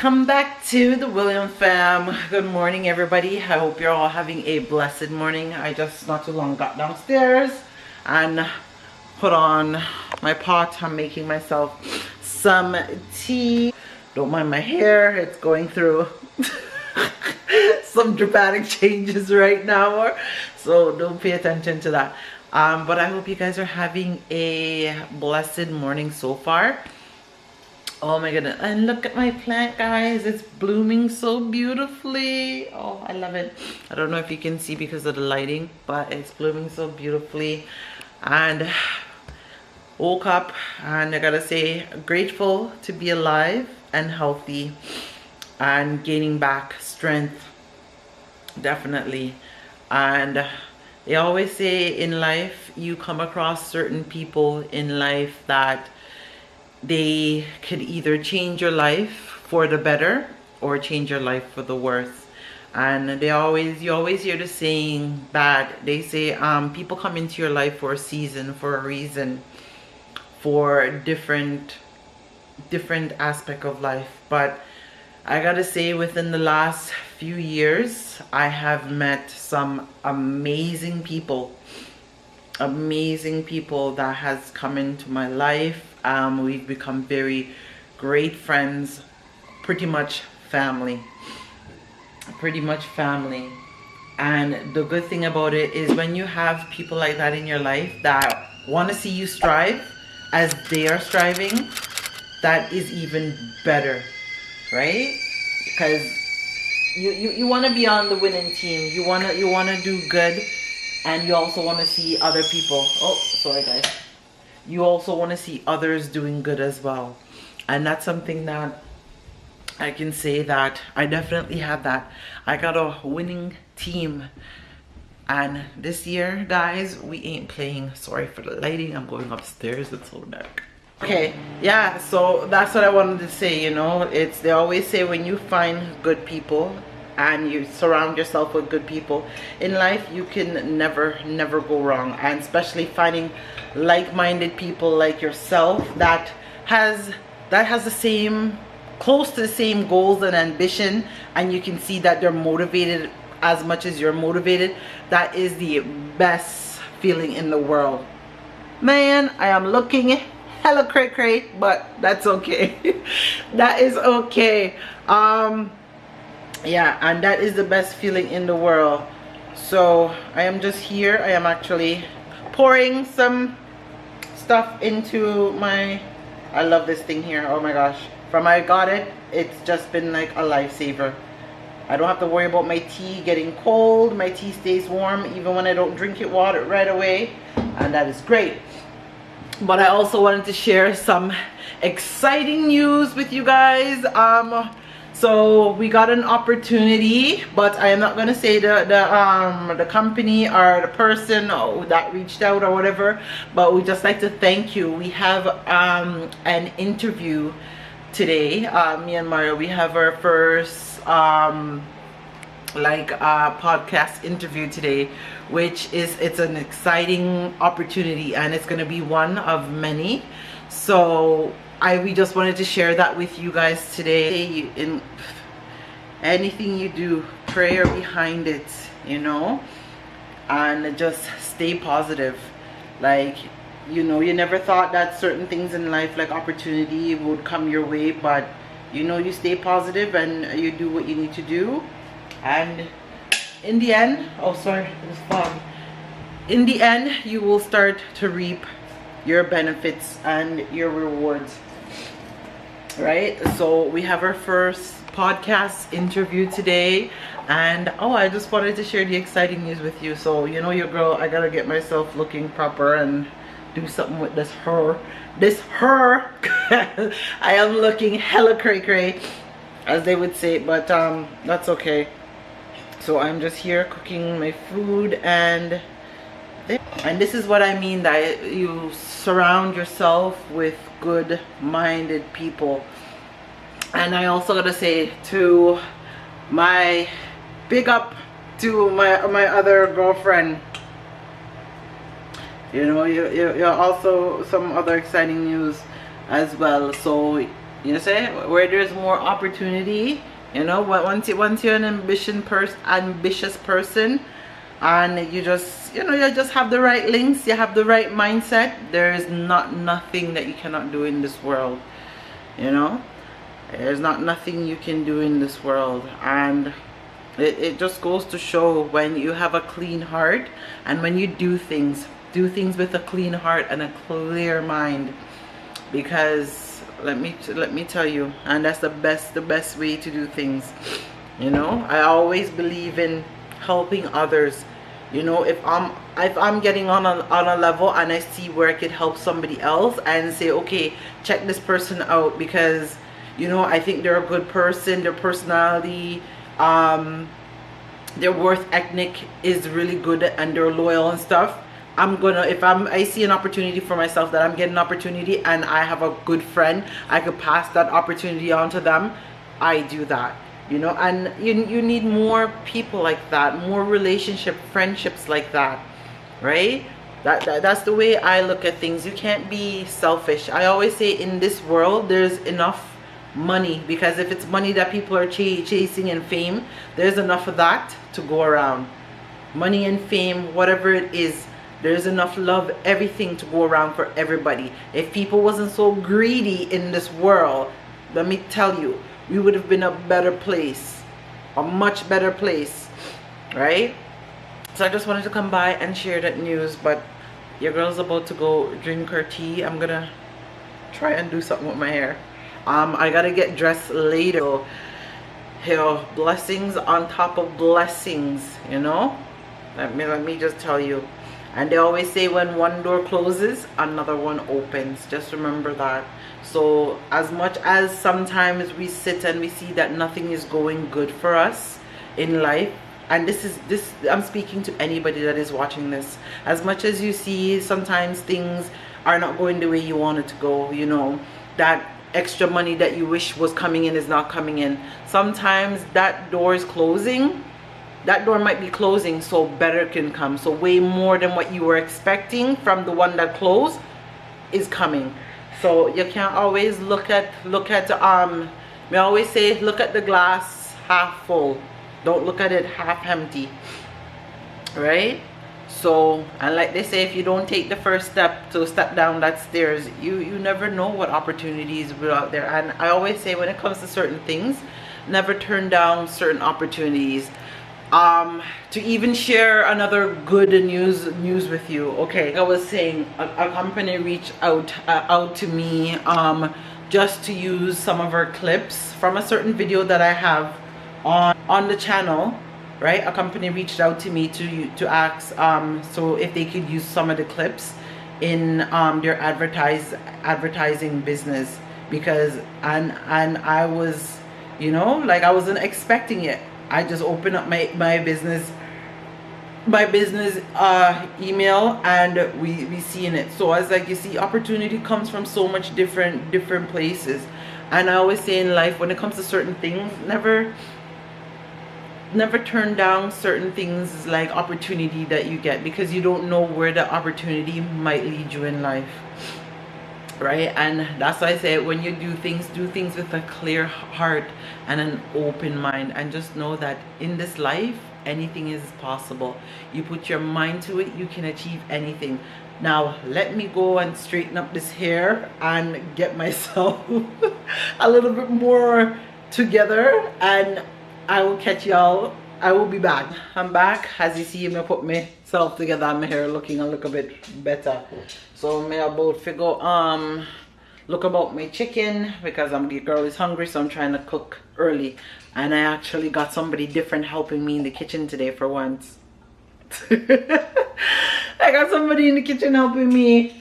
Welcome back to the William fam. Good morning, everybody. I hope you're all having a blessed morning. I just not too long got downstairs and put on my pot. I'm making myself some tea. Don't mind my hair, it's going through some dramatic changes right now, so don't pay attention to that. But I hope you guys are having a blessed morning so far. Oh my goodness, and look at my plant, guys. It's blooming so beautifully. Oh, I love it. I don't know if you can see because of the lighting, but it's blooming so beautifully. And woke up, and I gotta say, grateful to be alive and healthy and gaining back strength, definitely. And they always say in life, you come across certain people in life that they could either change your life for the better or change your life for the worse. And you always hear the saying that they say people come into your life for a season, for a reason, for different aspect of life. But I gotta say, within the last few years, I have met some amazing people that has come into my life. We've become very great friends, pretty much family. And the good thing about it is when you have people like that in your life that want to see you strive as they are striving, that is even better, right? Because you want to be on the winning team. You want to do good, and you also want to see other people. Oh, sorry guys. You also want to see others doing good as well. And that's something that I can say that I definitely have that. I got a winning team. And this year, guys, we ain't playing. Sorry for the lighting. I'm going upstairs. It's so dark. Okay, yeah, so that's what I wanted to say, you know. They always say when you find good people and you surround yourself with good people in life, you can never go wrong. And especially finding like-minded people like yourself that has the same, close to the same goals and ambition, and you can see that they're motivated as much as you're motivated. That is the best feeling in the world. Man, I am looking hella cray, but that's okay. That is okay. Yeah, and that is the best feeling in the world. So I am just here. I am actually pouring some stuff into my, I love this thing here. Oh my gosh, from I got it, it's just been like a lifesaver. I don't have to worry about my tea getting cold. My tea stays warm even when I don't drink it water right away, and that is great. But I also wanted to share some exciting news with you guys. So we got an opportunity, but I am not going to say the company or the person that reached out or whatever, but we just like to thank you. We have an interview today. Me and Mario, we have our first podcast interview today, which is, it's an exciting opportunity, and it's going to be one of many. So we just wanted to share that with you guys today. In anything you do, prayer behind it, you know, and just stay positive. Like, you know, you never thought that certain things in life, like opportunity, would come your way, but you know, you stay positive and you do what you need to do, and in the end, oh sorry, it was fog. In the end, you will start to reap your benefits and your rewards, right? So we have our first podcast interview today, and I just wanted to share the exciting news with you. So, you know, your girl, I gotta get myself looking proper and do something with this hair. I am looking hella cray, as they would say, but that's okay. So I'm just here cooking my food, and this is what I mean, that you surround yourself with good-minded people. And I also gotta say to my big up to my other girlfriend, you know, you're also some other exciting news as well. So You say, where there's more opportunity, you know, once you're an ambitious person, and you just, you know, you just have the right links, you have the right mindset, there is nothing that you cannot do in this world. You know, there's nothing you can do in this world. And it just goes to show, when you have a clean heart, and when you do things with a clean heart and a clear mind. Because let me tell you, and that's the best way to do things. You know, I always believe in helping others. You know, if I'm getting on a level and I see where I could help somebody else, and say, okay, check this person out, because, you know, I think they're a good person, their personality, their work ethic is really good, and they're loyal and stuff. If I see an opportunity for myself, that I'm getting an opportunity and I have a good friend, I could pass that opportunity on to them, I do that. You know, and you need more people like that, more friendships like that, right? That's the way I look at things. You can't be selfish. I always say, in this world there's enough money, because if it's money that people are chasing, and fame, there's enough of that to go around. Money and fame, whatever it is, there's enough love, everything to go around for everybody. If people wasn't so greedy in this world, let me tell you, we would have been a better place, a much better place, right? So I just wanted to come by and share that news. But your girl's about to go drink her tea. I'm gonna try and do something with my hair. I gotta get dressed later. So, you know, blessings on top of blessings, you know. Let me just tell you. And they always say, when one door closes, another one opens. Just remember that. So as much as sometimes we sit and we see that nothing is going good for us in life, and this I'm speaking to anybody that is watching this, as much as you see sometimes things are not going the way you want it to go, you know, that extra money that you wish was coming in is not coming in, sometimes that door is closing. That door might be closing so better can come. So way more than what you were expecting from the one that closed is coming. So you can't always look at we always say, look at the glass half full, don't look at it half empty, right? So, and like they say, if you don't take the first step to step down that stairs, you never know what opportunities are out there. And I always say, when it comes to certain things, never turn down certain opportunities. To even share another good news with you, okay, I was saying, a company reached out to me just to use some of our clips from a certain video that I have on the channel, right? A company reached out to me to ask so if they could use some of the clips in their advertising business, because and I was, you know, like, I wasn't expecting it. I just opened up my business email, and we seeing it. So I was like, you see, opportunity comes from so much different places. And I always say in life, when it comes to certain things, never turn down certain things, like opportunity that you get, because you don't know where the opportunity might lead you in life, right? And that's why I say, when you do things with a clear heart and an open mind, and just know that in this life anything is possible. You put your mind to it, you can achieve anything. Now let me go and straighten up this hair and get myself a little bit more together, and I will catch y'all. I will be back. I'm back. As you see, I put myself together and my hair looking a little bit better. So I'm about to go look about my chicken, because the girl is hungry, so I'm trying to cook early. And I actually got somebody different helping me in the kitchen today for once. I got somebody in the kitchen helping me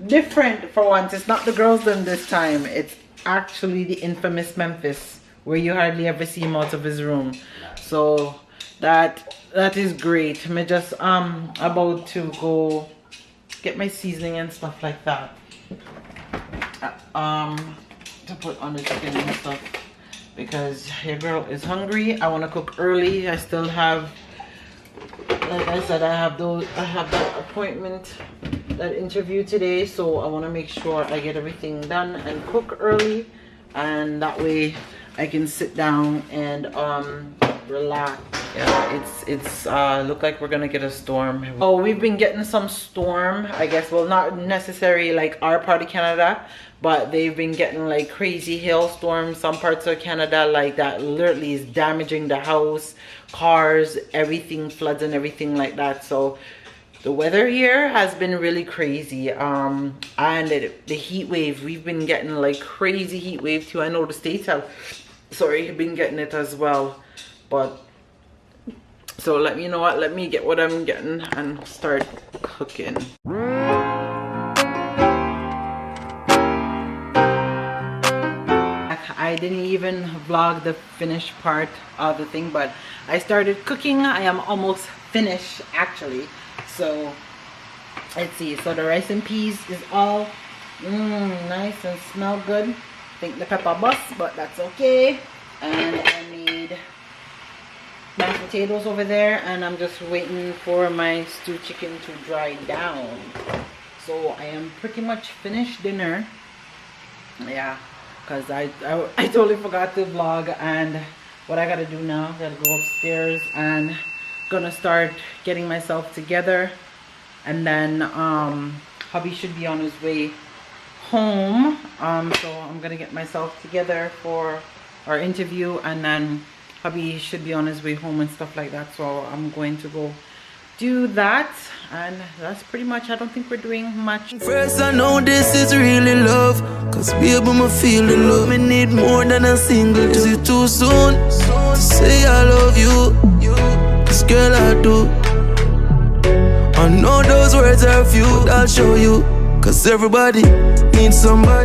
different for once. It's not the girls done this time. It's actually the infamous Memphis, where you hardly ever see him out of his room. So that is great. I'm just about to go get my seasoning and stuff like that, to put on the chicken and stuff, because your girl is hungry. I want to cook early. I still have, like I said, I have that appointment, that interview today, so I want to make sure I get everything done and cook early and that way I can sit down and relax. Yeah, it's look like we're gonna get a storm. Oh, we've been getting some storm, I guess. Well, not necessarily like our part of Canada, but they've been getting like crazy hailstorms. Some parts of Canada like that literally is damaging the house, cars, everything, floods and everything like that. So the weather here has been really crazy. And the heat wave, we've been getting like crazy heat wave too. I know the States have, sorry, been getting it as well. But so let me know what, let me get what I'm getting and start cooking. I didn't even vlog the finished part of the thing, but I started cooking. I am almost finished actually. So let's see. So the rice and peas is all nice and smell good. I think the pepper bust, but that's okay. And I made mashed potatoes over there, and I'm just waiting for my stewed chicken to dry down. So I am pretty much finished dinner. Yeah, because I totally forgot to vlog, and what I gotta do now, I gotta go upstairs and gonna start getting myself together, and then hubby should be on his way home. So I'm gonna get myself together for our interview, and then hubby should be on his way home and stuff like that. So I'm going to go do that, and that's pretty much. I don't think we're doing much. First I know this is really love, cause baby I feel the love. Me need more than a single. Is it too soon to say I love you? This girl I do. I know those words are few, I'll show you, cause everybody needs somebody.